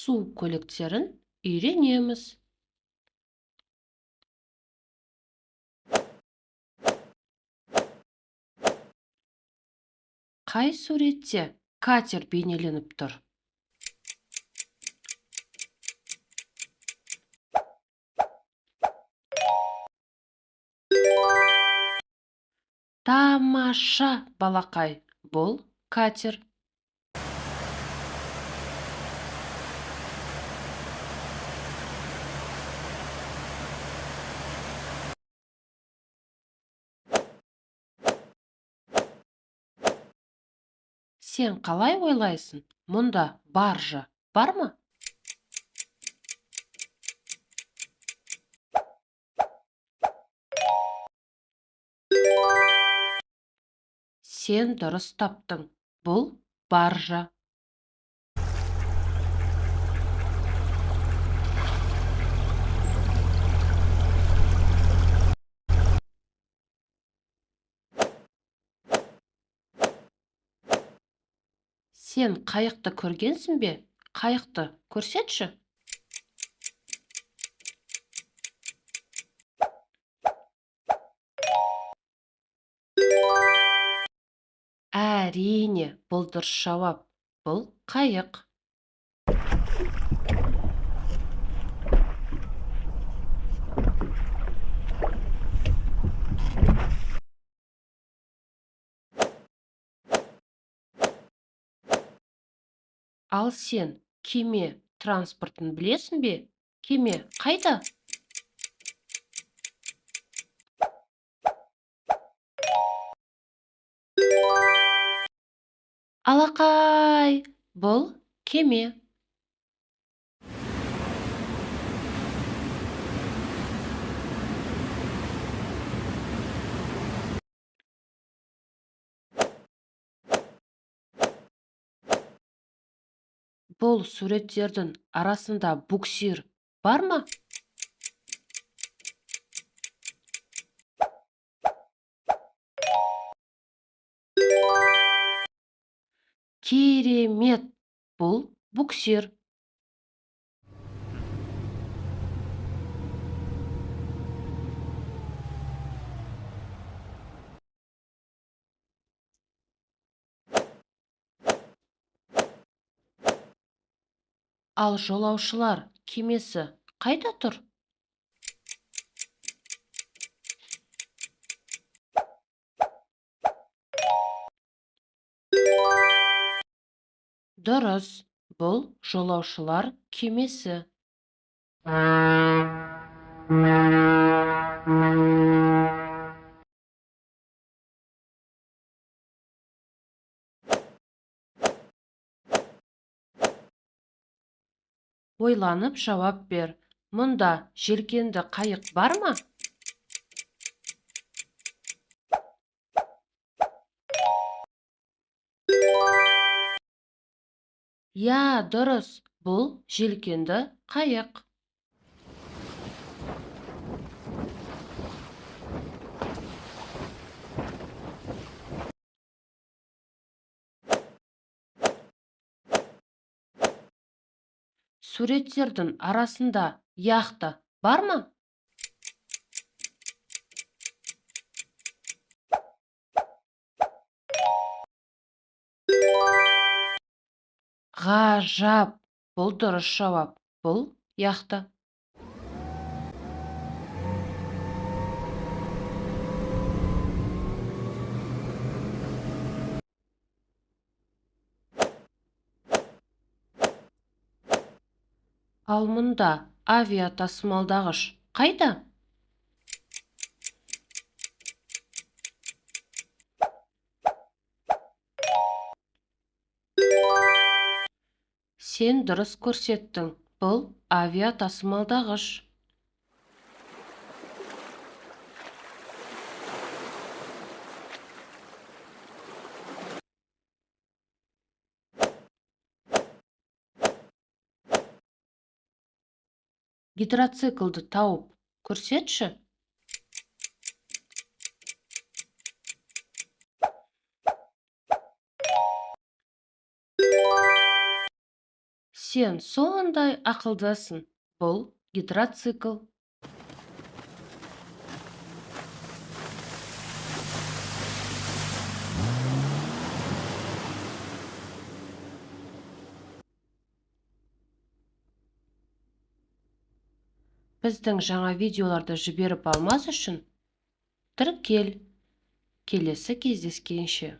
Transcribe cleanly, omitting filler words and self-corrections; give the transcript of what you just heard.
су көліктерін үйренеміз. Қай суретте катер бейнеленіп тұр? Тамаша, балақай, бұл катер. Сен қалай ойлайсың? Мұнда баржа бар ма? Сен дұрыс таптың. Бұл баржа. Сен қайықты көргенсің бе? Қайықты көрсетші. Әрине, бұл дұрыс жауап. Бұл қайық. Ал сен кеме транспортын білесің бе? Кеме қайда? Алақай, бұл кеме. Бұл суреттердің арасында буксир бар ма? Керемет, бұл буксир. Ал жолаушылар кемесі қайда тұр? Дұрыс, бұл жолаушылар кемесі. Ойланып жауап бер. Мұнда желкенді қайық бар ма? Я, дұрыс, бұл желкенді қайық. Суреттердің арасында яхта бар ма? Ғажап, бұл дұрыс жауап. Бұл яхта. Ал мұнда авиатасымалдағыш қайда? Сен дұрыс көрсеттің. Бұл авиатасымалдағыш. Гидроциклды тауып көрсетші. Сен сондай ақылдысың. Бұл гидроцикл. Біздің жаңа видеоларды жіберіп алмас үшін тіркел. Келесі кездескенше.